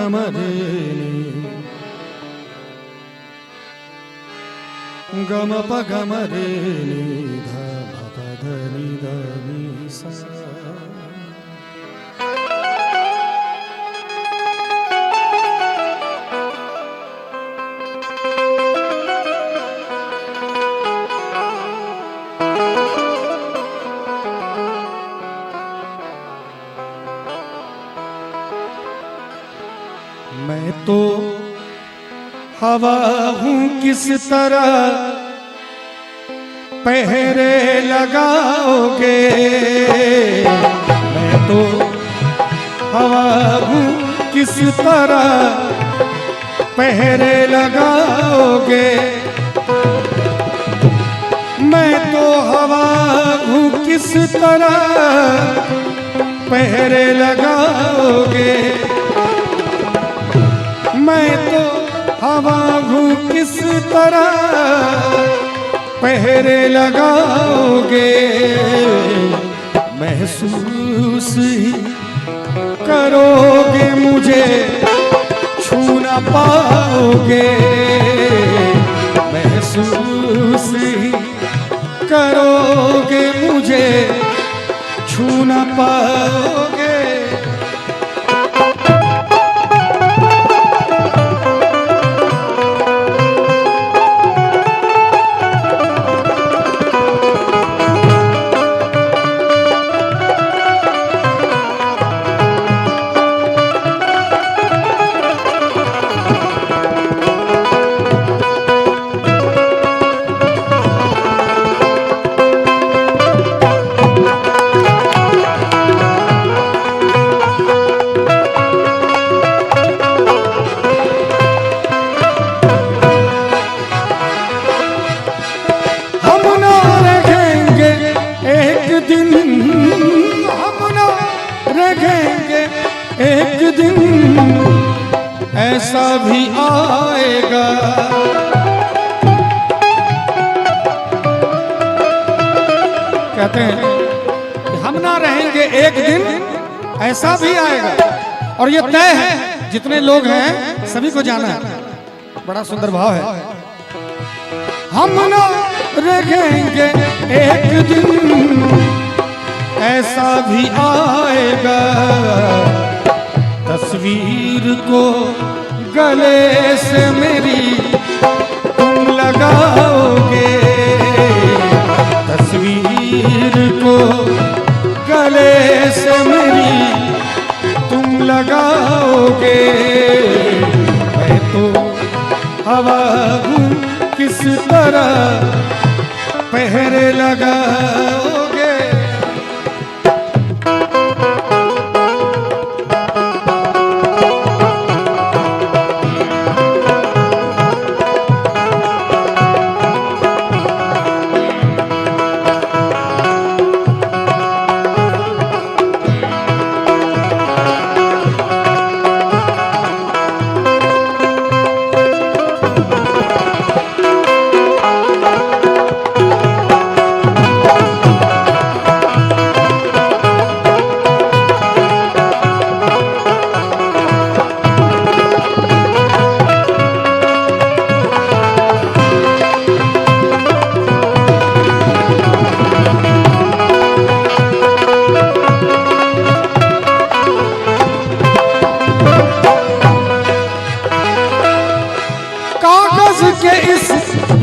गम रे गम प गम रे नि ध प ध नि ध नि सा। मैं तो हवा हूँ किस तरह पहरे लगाओगे, मैं तो हवा हूँ किस तरह पहरे लगाओगे, मैं तो हवा हूँ किस तरह पहरे लगाओगे, मैं तो हवा हूँ किस तरह पहरे लगाओगे, महसूस ही करोगे मुझे छू न पाओगे, महसूस ही करोगे मुझे छू न पाओगे। एक दिन ऐसा भी आएगा, कहते हैं कि हम ना रहेंगे एक दिन ऐसा भी आएगा, और ये तय है जितने लोग हैं सभी को जाना है। बड़ा सुंदर भाव है, हम ना रहेंगे एक दिन ऐसा भी आएगा, तस्वीर को गले से मेरी तुम लगाओगे, तस्वीर को गले से मेरी तुम लगाओगे, मैं तो हवा हूँ किस तरह पहरे लगाओगे।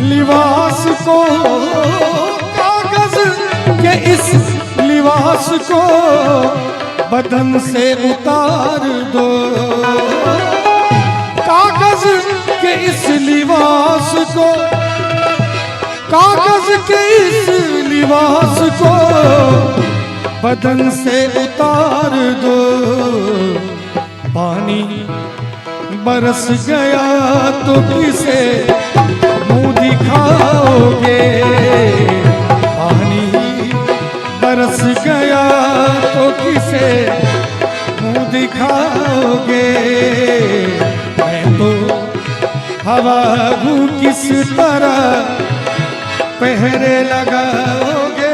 लिबास को, कागज के इस लिबास को बदन से उतार दो, कागज के इस लिबास को, कागज के इस लिबास को बदन से उतार दो, पानी बरस गया तो किसे मुँह दिखाओगे, पानी बरस गया तो किसे मुँह दिखाओगे, मैं तो हवा हूँ किस तरह पहरे लगाओगे।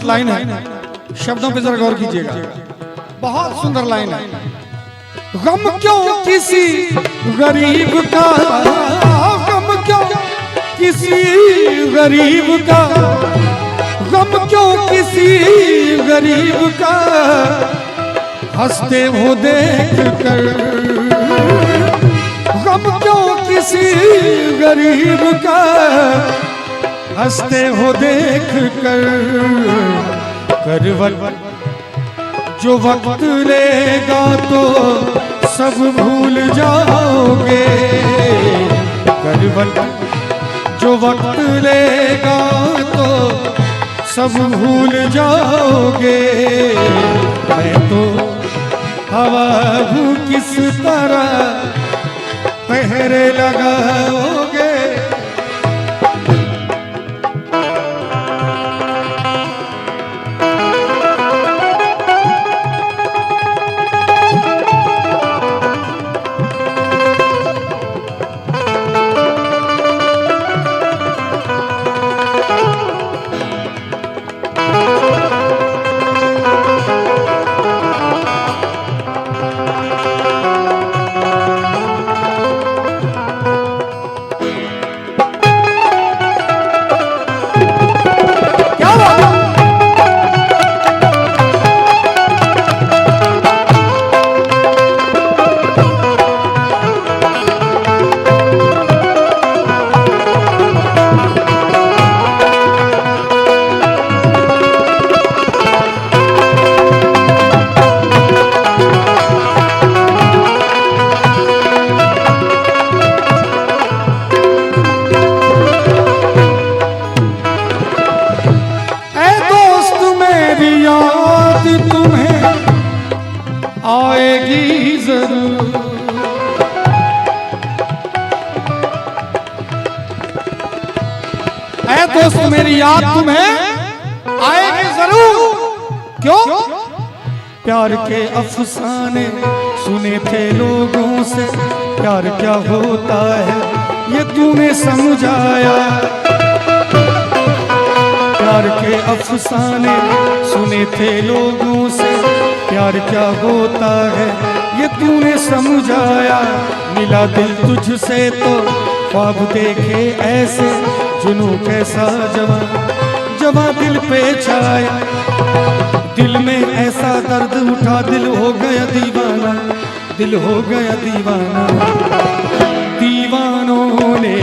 लाइन है, शब्दों पे जरा गौर कीजिएगा, बहुत सुंदर लाइन है। गम क्यों किसी गरीब का, गम क्यों किसी गरीब का, गम क्यों किसी गरीब का, हंसते हो देख कर, गम क्यों किसी गरीब का, हंसते हो देख कर, करवट जो वक्त लेगा तो सब भूल जाओगे, करवट जो वक्त लेगा तो सब भूल जाओगे। मैं तो हवा हूँ किस तरह पहरे लगाओगे। आएगी जरूर, ऐ दोस्त मेरी याद तुम्हें आएगी जरूर। क्यों? प्यार के अफसाने सुने थे लोगों से, प्यार क्या होता है ये तूने समझाया। प्यार के अफसाने सुने थे लोगों से, प्यार क्या होता है ये तूने समझाया। मिला दिल तुझसे तो ख्वाब देखे ऐसे, जुनू कैसा जवां जवां दिल पे छाया। दिल में ऐसा दर्द उठा, दिल हो गया दीवाना, दिल हो गया दीवाना। दीवानों ने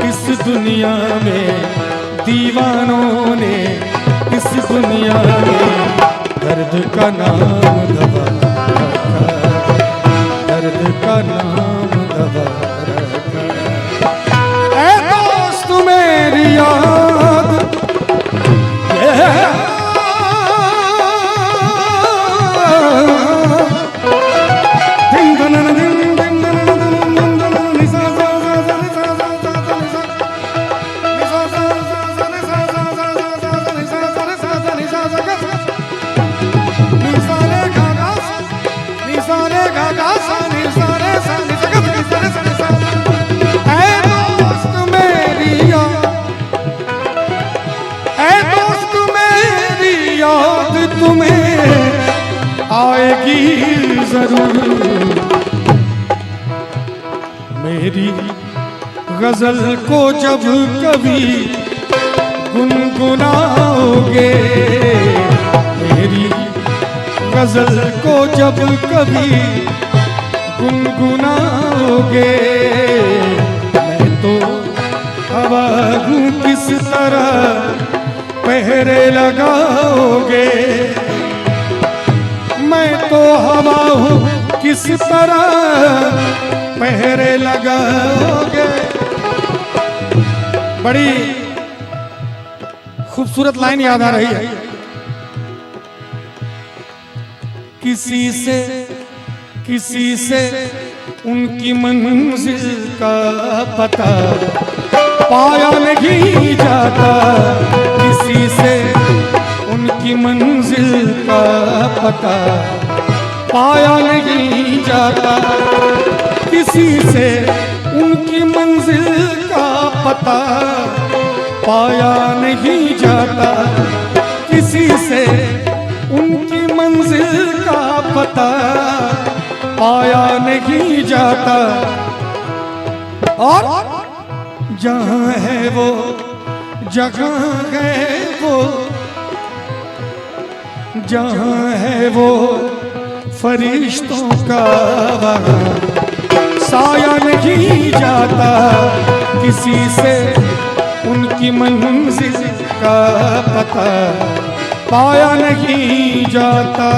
इस दुनिया में, दीवानों ने इस दुनिया में दर्द का नाम दबा रखा, दर्द का नाम दबा रखा। ऐ दोस्त मेरी याद तुम्हें आएगी जरूर। मेरी गजल को जब कभी गुनगुनाओगे, मेरी गजल को जब कभी गुनगुनाओगे, मैं तो हवा हूँ किस तरह पहरे लगाओगे। मैं तो हवा हूँ किस तरह पहरे लगाओगे। बड़ी खूबसूरत लाइन याद आ रही है। किसी से उनकी मंजिल का पता पाया नहीं जाता, किसी से उनकी मंजिल का पता पाया नहीं जाता, किसी से उनकी मंजिल का पता पाया नहीं जाता, किसी से उनकी मंजिल का पता पाया नहीं जाता। और जहां है वो जगह है वो, जहां है वो फरिश्तों का वहाँ साया नहीं जाता। किसी से उनकी मंजिल का पता पाया नहीं जाता।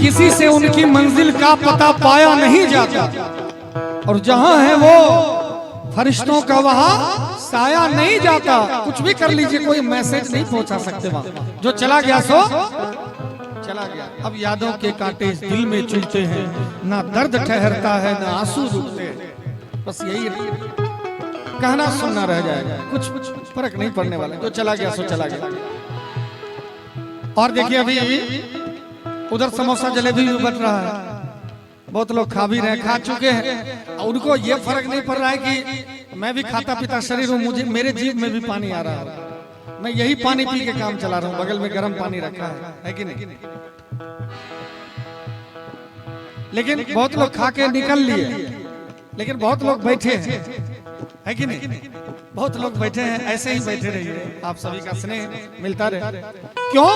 किसी से उनकी मंजिल का पता पाया नहीं जाता, और जहां है वो फरिश्तों का वहां साया नहीं जाता। कुछ भी कर लीजिए, कोई मैसेज नहीं पहुंचा सकते वहां। जो चला गया सो चला गया। अब यादों के कांटे इस दिल में चुभते हैं, ना दर्द ठहरता है ना आंसू रुकते हैं। बस यही कहना सुनना रह जाएगा, कुछ फर्क नहीं पड़ने वाला। जो चला गया सो चला गया। और देखिए अभी उधर समोसा जलेबी भी बट रहा है, बहुत लोग खा भी रहे, खा चुके हैं। उनको ये फर्क नहीं पड़ रहा है कि मैं भी खाता पीता शरीर हूँ, मुझे मेरे जीभ में भी पानी आ रहा है, मैं यही पानी पी के काम चला रहा हूँ। बगल में गर्म पानी रखा है कि नहीं? लेकिन बहुत लोग खा के निकल लिए, लेकिन बहुत लोग बैठे हैं, है कि नहीं? बहुत लोग बैठे हैं, ऐसे ही बैठे रहिए, आप सभी का स्नेह मिलता रहे। क्यों?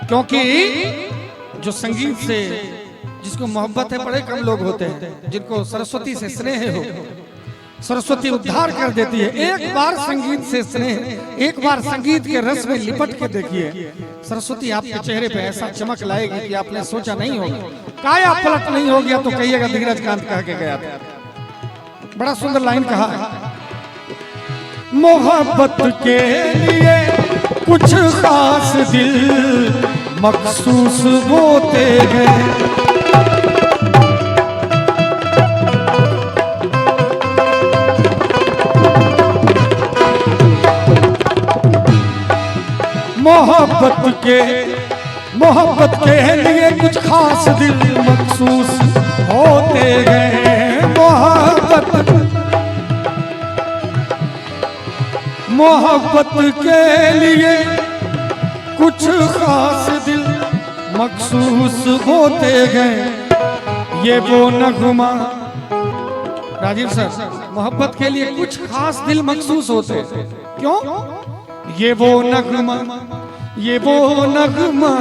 क्योंकि जो संगीत से जिसको मोहब्बत है, बड़े कम लोग होते हैं जिनको सरस्वती से स्नेह हो। सरस्वती उद्धार कर देती है। एक बार संगीत से स्नेह, एक बार संगीत के रस में लिपट के देखिए, सरस्वती आपके चेहरे पे ऐसा चमक लाएगी कि आपने सोचा नहीं होगा। काया पलट नहीं हो गया तो कहिएगा धीरज कांत कह के गया था। बड़ा सुंदर लाइन कहा है, मोहब्बत के लिए कुछ खास दिल मखसूस होते हैं। मोहब्बत के लिए कुछ खास दिल मखसूस होते हैं। मोहब्बत के लिए कुछ खास दिल मखसूस होते गए। ये वो नगमा, राजीव सर, मोहब्बत के लिए कुछ खास दिल मखसूस होते हैं। क्यों? ये वो नगमा, ये वो नगमा,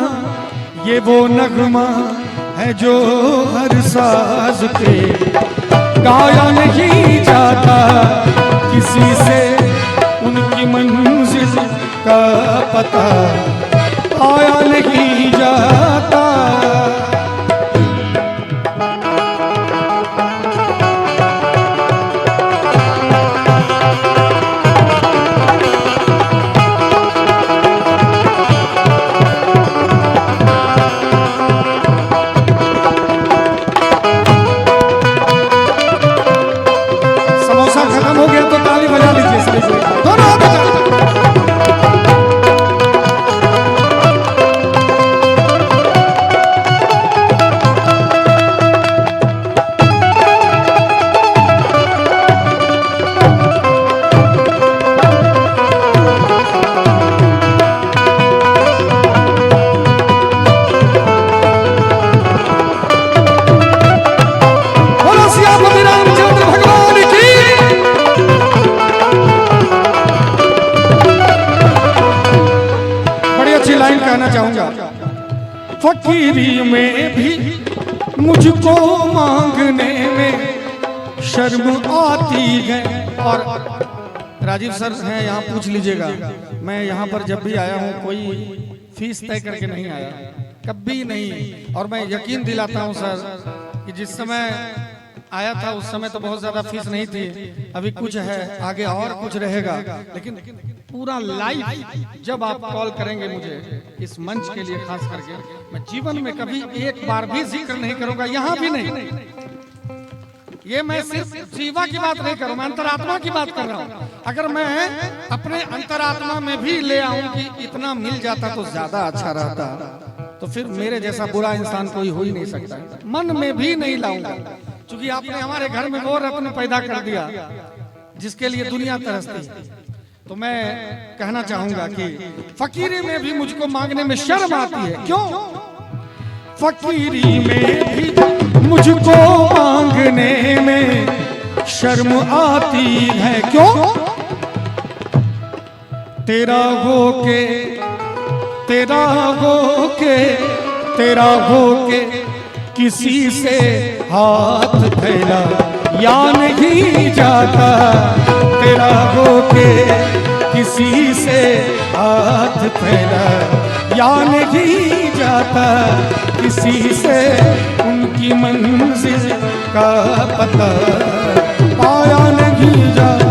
ये वो नगमा है जो हर साज पे गाया नहीं जाता। किसी से उनकी मंजिल का पता आया नहीं जाता। समोसा खत्म हो गया तो ताली बजा लीजिए सभी से, दोनों हाथ बजा। फकीरी में भी मुझको मांगने में शर्म आती है। और राजीव सर हैं यहाँ, पूछ लीजिएगा, मैं यहाँ पर जब भी आया हूँ कोई फीस तय करके नहीं आया, कभी नहीं। और मैं यकीन दिलाता हूं सर कि जिस समय आया था उस समय तो बहुत ज्यादा फीस नहीं थी, अभी कुछ है, आगे और कुछ रहेगा, लेकिन पूरा लाइफ जब आप कॉल करेंगे मुझे इस मंच के लिए खास करके, मैं जीवन में कभी एक बार भी जिक्र नहीं करूंगा, यहाँ भी नहीं। ये मैं सिर्फ जीवा की बात नहीं करूं, मैं अंतरात्मा की बात कर रहा हूं। अगर मैं अपने अंतरात्मा में भी ले आऊं कि इतना मिल जाता तो ज्यादा अच्छा रहता, तो फिर मेरे जैसा बुरा इंसान कोई हो ही नहीं सकता। मन में भी नहीं लाऊंगा, क्योंकि आपने हमारे घर में वो रत्न पैदा कर दिया जिसके लिए दुनिया तरसती। तो मैं कहना चाहूंगा कि फकीरी में भी मुझको मांगने में शर्म आती है। क्यों? फकीरी में भी मुझको मांगने में शर्म आती है। क्यों? तेरा हो के तेरा हो के तेरा हो के किसी से हाथ फैला या नहीं जाता, तेरा हो के किसी से हाथ फैला या नहीं जाता, किसी से उनकी मंजिल का पता पाया नहीं जाता।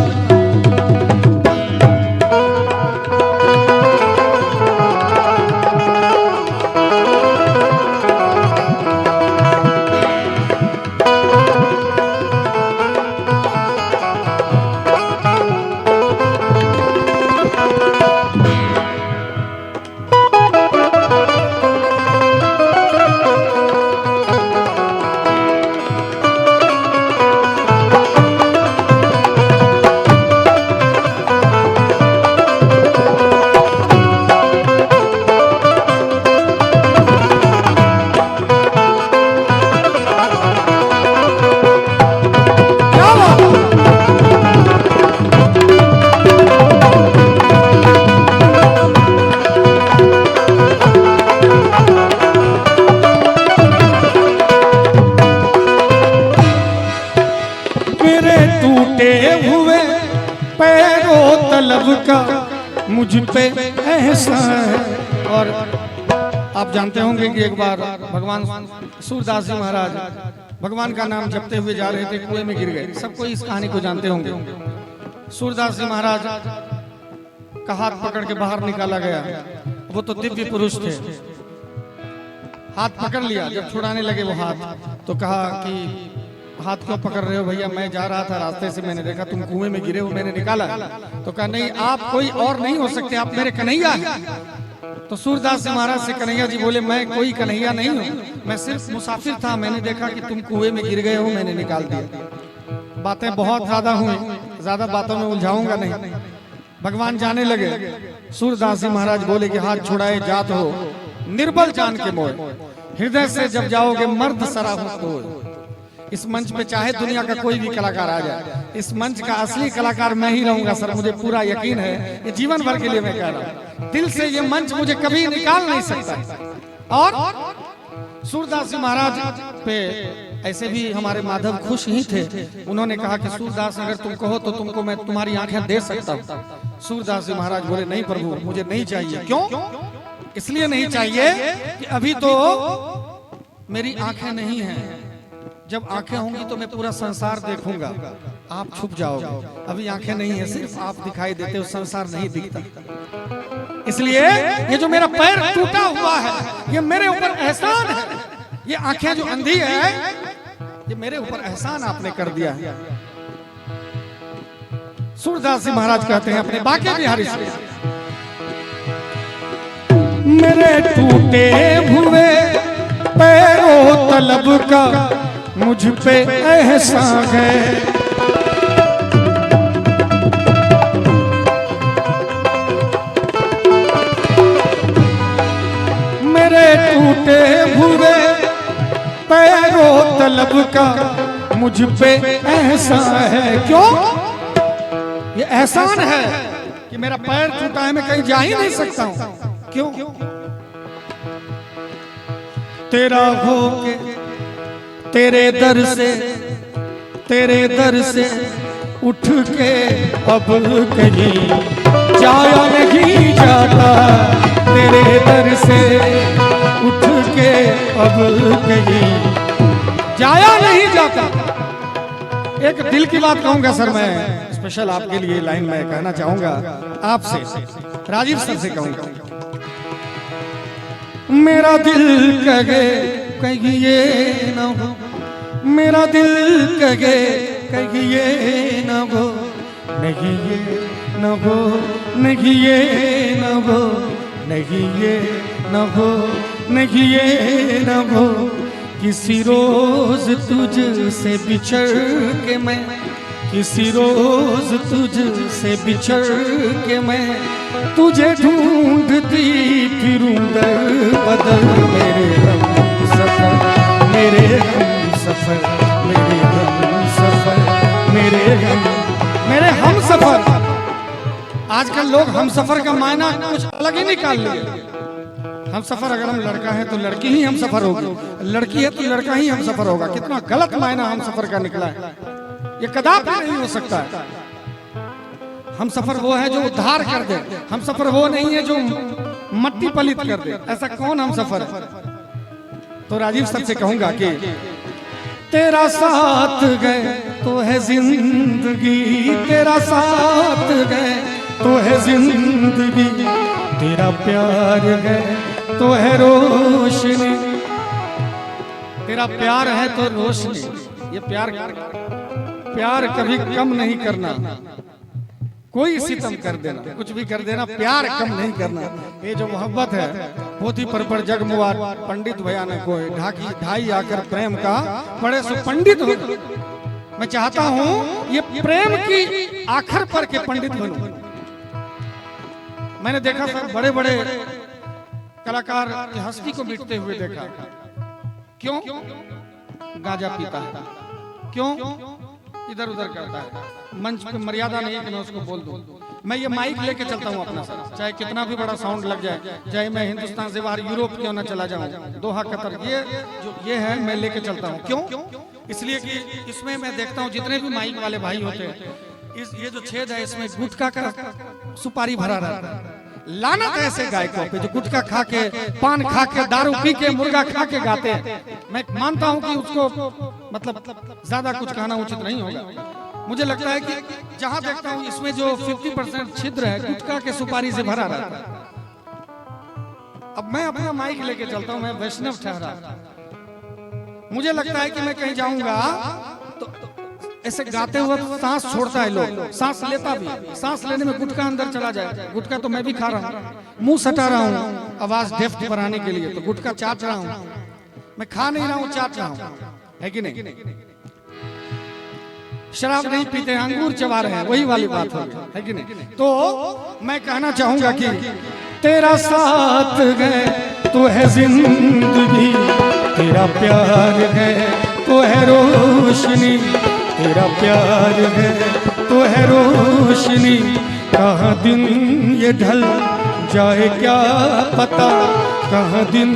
मुझ पे एहसान है। और आप जानते होंगे कि एक बार भगवान सूरदास जी महाराज भगवान का नाम जपते हुए जा रहे थे, कुएं में गिर गए। सब कोई इस कहानी को जानते होंगे। सूरदास जी महाराज का हाथ पकड़ के बाहर निकाला गया। वो तो दिव्य पुरुष थे, हाथ पकड़ लिया। जब छुड़ाने लगे वो हाथ, तो कहा कि हाथ क्यों पकड़ रहे हो भैया, मैं जा रहा था रास्ते से, मैंने देखा तुम कुएं में गिरे हो, मैंने निकाला। तो कहा नहीं, आप कोई और नहीं हो सकते, आप मेरे कन्हैया हैं। तो सूरदास जी महाराज से कन्हैया जी बोले, मैं कोई कन्हैया नहीं हूँ, मैं सिर्फ मुसाफिर था, मैंने देखा कि तुम कुएं में गिर गए हो, मैंने निकाल दिया। बातें बहुत ज्यादा हुई, ज्यादा बातों में उलझाऊंगा नहीं। भगवान जाने लगे। सूरदास जी महाराज बोले कि हाथ छुड़ाए जात हो निर्बल जान के मोह, हृदय से जब जाओगे मर्द सराहत हो। इस मंच पे चाहे दुनिया का कोई भी कलाकार आ जाए, इस मंच का असली कलाकार मैं ही रहूंगा सर, मुझे पूरा यकीन है। ये जीवन भर के लिए मैं कह रहा हूँ, दिल से ये मंच मुझे कभी निकाल नहीं सकता। और सूरदास जी महाराज पे ऐसे भी हमारे माधव खुश ही थे। उन्होंने कहा कि सूरदास अगर तुम कहो तो तुमको मैं तुम्हारी आंखें दे सकता हूँ। सूरदास जी महाराज बोले नहीं प्रभु, मुझे नहीं चाहिए। क्यों? इसलिए नहीं चाहिए कि अभी तो मेरी आंखें नहीं हैं, जब आंखें होंगी तो मैं पूरा संसार देखूंगा, आप छुप जाओगे। अभी आंखें नहीं है, सिर्फ आप दिखाई देते हो, संसार नहीं दिखता। इसलिए ये जो मेरा पैर टूटा हुआ है, ये मेरे ऊपर एहसान है। ये आंखें जो अंधी है, ये मेरे ऊपर एहसान आपने कर दिया है। सूरदास जी महाराज कहते हैं अपने बाके बिहारी से, मेरे टूटे हुए पैरों तलब का मुझ पे एहसान है। मेरे टूटे हुए पैरों तलब का मुझ पे एहसान है। क्यों? ये एहसान है कि मेरा पैर टूटा है, मैं कहीं जा ही नहीं सकता हूं। क्यों? तेरा हो के तेरे दर से उठ के अब कहीं जाया नहीं जाता तेरे दर से उठ के अब कहीं जाया नहीं जाता। एक दिल की बात कहूंगा सर, मैं स्पेशल आपके लिए लाइन में कहना चाहूंगा आपसे, राजीव सर से कहूंगा। मेरा दिल कहे कहीं ये ना हो, मेरा दिल कहे कहीं ये ना हो, नहीं ये ना हो, नहीं ये ना हो, नहीं ये ना हो, नहीं ये ना हो। किसी रोज तुझसे बिछड़ के मैं, किसी रोज तुझसे बिछड़ के मैं तुझे ढूंढती फिरूं दर बदर। मेरे हम सफर, मेरे हम सफर, मेरे हम सफर, मेरे हम सफर। आजकल लोग हम सफर का मायना कुछ अलग ही निकाल लिए। हम सफर अगर हम लड़का है तो लड़की ही हम सफर होगी, लड़की है तो लड़का ही हम सफर होगा। कितना गलत मायना हम सफर का निकला है, ये कदापि नहीं हो सकता है। हम सफर वो है जो उद्धार कर दे, हम सफर वो नहीं है जो मट्टी पलित कर दे। ऐसा कौन हम सफर है? तो राजीव सर से कहूंगा कि तेरा साथ गए तो है जिंदगी, तेरा साथ गए तो है जिंदगी, तेरा प्यार है तो है रोशनी, तेरा प्यार है तो रोशनी। ये प्यार कभी कम नहीं करना, कोई सितम कर देना, कुछ भी कर देना, प्यार कम नहीं करना। ये जो मोहब्बत है पोथी पर जगमुआर पंडित भैया ने कोई ढाई आकर प्रेम का बड़े सो पंडित हो। मैं चाहता हूँ ये प्रेम की आखिर पर के पंडित बनूं। मैंने देखा सर बड़े बड़े कलाकार की हस्ती को मिटते हुए देखा। क्यों? गांजा पीता है, क्यों इधर उधर करता है, मंच पे मर्यादा नहीं है कि मैं उसको बोल दूं। मैं ये माइक लेके चलता हूँ अपना सर, चाहे कितना भी बड़ा साउंड लग जाए, चाहे मैं हिंदुस्तान से बाहर यूरोप क्यों ना चला जाऊं, दोहा कतर, ये है मैं लेके चलता हूँ। क्यों? इसलिए कि इसमें मैं देखता हूँ जितने भी माइक वाले भाई होते हैं, ये जो छेद है इसमें गुटखा का सुपारी भरा रहता है। लानत ऐसे गायकों पे जो गुटखा खा के, पान खा के, दारू पी के, मुर्गा खा के गाते हैं। मैं मानता हूं कि उसको मतलब ज्यादा कुछ कहना उचित नहीं होगा। मुझे लगता है कि जहां देखता हूं इसमें जो 50% छिद्र है गुटखा के सुपारी से भरा रहता है। अब मैं अपना माइक लेके चलता हूं, मैं वैष्णव ठहरा। मुझे लगता है कि मैं कहीं जाऊंगा तो ऐसे गाते हुए सांस छोड़ता है लोग, सांस लेता भी, सांस लेने में गुटखा अंदर चला जाए। गुटखा तो मैं भी खा रहा हूँ, मुंह सटा रहा हूँ आवाज डेफ्ट बनाने के लिए, तो गुटखा चाट रहा हूँ। मैं खा नहीं रहा हूँ, चाट रहा हूँ, है कि नहीं? शराब नहीं पीते, अंगूर चबा रहे हैं, वही वाली बात है कि नहीं? तो मैं कहना चाहूंगा कि तेरा साथ है तो है जिंदगी, तेरा प्यार है तो है रोशनी, तेरा प्यार है तो है रोशनी। कहाँ दिन ये ढल जाए क्या पता, कहाँ दिन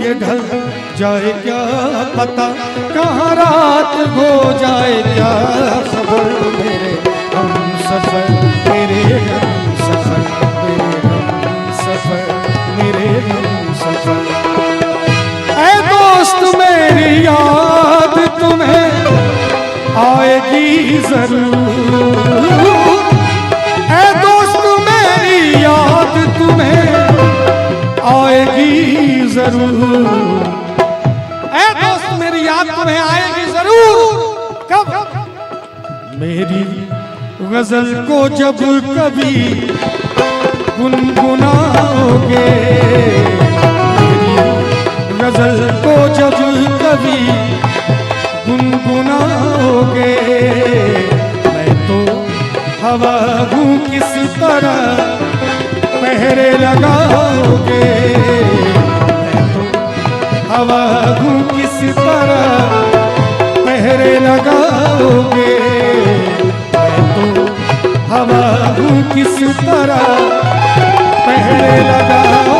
ये ढल जाए क्या पता, कहाँ रात हो जाए क्या खबर। मेरे हम सफर, मेरे हम सफर, मेरे हम सफर, मेरे हम सफर। ऐ दोस्त मेरी याद तुम्हें आएगी जरूर, ऐ दोस्त मेरी याद तुम्हें आएगी जरूर, ऐ दोस्त मेरी याद तुम्हें आएगी जरूर। कब? मेरी गजल को जब कभी गुनगुनाओगे, मेरी गजल को जब कभी गुनगुनाओगे, मैं तो हवा हूँ किस तरह पहरे लगाओगे, मैं तो हवा हूँ किस तरह पहरे लगाओगे, मैं तो हवा हूँ किस तरह पहरे लगाओगे।